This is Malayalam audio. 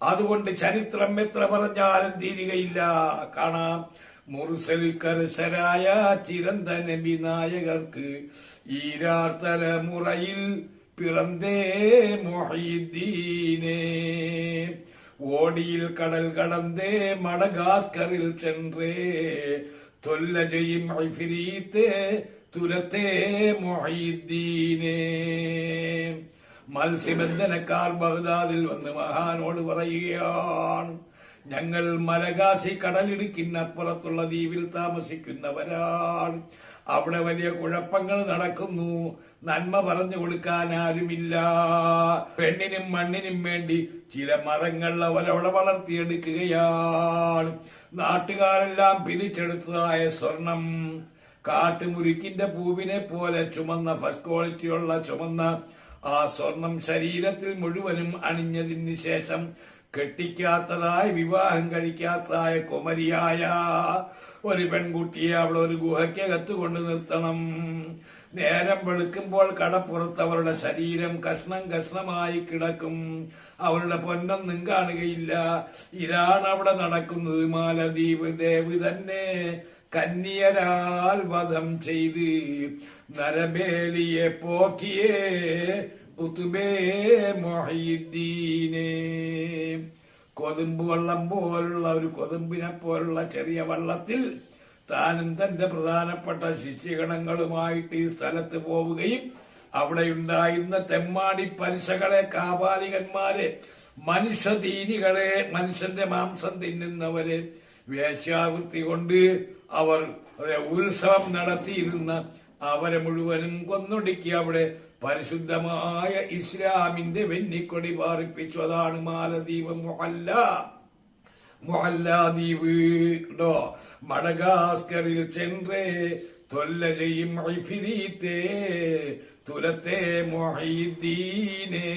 അതുകൊണ്ട് ചരിത്രം എത്ര പറഞ്ഞാലും തീരുകയില്ല. കാണാം, മുർസൽക്കരശരായ ചിരന്ത നബി നായകർക്ക് ഈരാർ തലമുറയിൽ പിറന്തേ മൊഹീദ്ദീനേ. ഓടിയിൽ കടൽ കടന്തേ മഡഗാസ്കറിൽ ചെன்றേ തൊല്ല ചെയ്യും ഇഫ്രീത്തെ തുലത്തേ മൊഹീദ്ദീനേ. മത്സ്യബന്ധനക്കാർ ബഗ്ദാദിൽ വന്ന് മഹാനോട് പറയുകയാണ്, ഞങ്ങൾ മലഗാസി കടലിടുക്കിനപ്പുറത്തുള്ള ദ്വീപിൽ താമസിക്കുന്നവരാണ്. അവിടെ വലിയ കുഴപ്പങ്ങൾ നടക്കുന്നു. നന്മ പറഞ്ഞു കൊടുക്കാൻ ആരുമില്ല. പെണ്ണിനും മണ്ണിനും വേണ്ടി ചില മരങ്ങൾ അവരവിടെ വളർത്തിയെടുക്കുകയാണ്. നാട്ടുകാരെല്ലാം പിരിച്ചെടുത്തതായ സ്വർണം കാട്ടുമുരുക്കിന്റെ പൂവിനെ പോലെ ചുമന്ന ഫസ്റ്റ് ക്വാളിറ്റിയുള്ള ചുമന്ന ആ സ്വർണം ശരീരത്തിൽ മുഴുവനും അണിഞ്ഞതിന് ശേഷം കെട്ടിക്കാത്തതായ വിവാഹം കഴിക്കാത്തതായ കുമരിയായ ഒരു പെൺകുട്ടിയെ അവിടെ ഒരു ഗുഹയ്ക്കകത്ത് കൊണ്ട് നിർത്തണം. നേരം വെളുക്കുമ്പോൾ കടപ്പുറത്ത് അവരുടെ ശരീരം കഷ്ണം കഷ്ണമായി കിടക്കും. അവരുടെ പൊന്നൊന്നും കാണുകയില്ല. ഇതാണ് അവിടെ നടക്കുന്നത്. മാലദ്വീപ് ദേവ് തന്നെ കന്യരാൽ വധം ചെയ്ത് നരബേലിയെ പോക്കിയേ കുതുബേ മൊഹീദ്ദീനേ. കൊതുമ്പ് വെള്ളം പോലുള്ള ഒരു കൊതുമ്പിനെ പോലുള്ള ചെറിയ വള്ളത്തിൽ താനും തന്റെ പ്രധാനപ്പെട്ട ശിഷ്യഗണങ്ങളുമായിട്ട് ഈ സ്ഥലത്ത് പോവുകയും അവിടെയുണ്ടായിരുന്ന തെമ്മാടി പലിശകളെ, കാപാലികന്മാരെ, മനുഷ്യതീനികളെ, മനുഷ്യന്റെ മാംസം തിന്നുന്നവരെ, വേശ്യാവൃത്തി കൊണ്ട് അവർ ഉത്സവം നടത്തിയിരുന്ന അവരെ മുഴുവനും കൊന്നൊടുക്കി അവിടെ പരിശുദ്ധമായ ഇസ്ലാമിന്റെ വെന്നിക്കൊടി പാറിപ്പിച്ചു. അതാണ് മാലദ്വീപ്, മൊഹല്ലാദ്വീപ്. കേട്ടോ, മഡഗാസ്കറിൽ ചെன்றേ തൊല്ല ചെയ്യും ഇഫ്രീത്തെ തുലത്തെ മൊഹീദ്ദീനേ.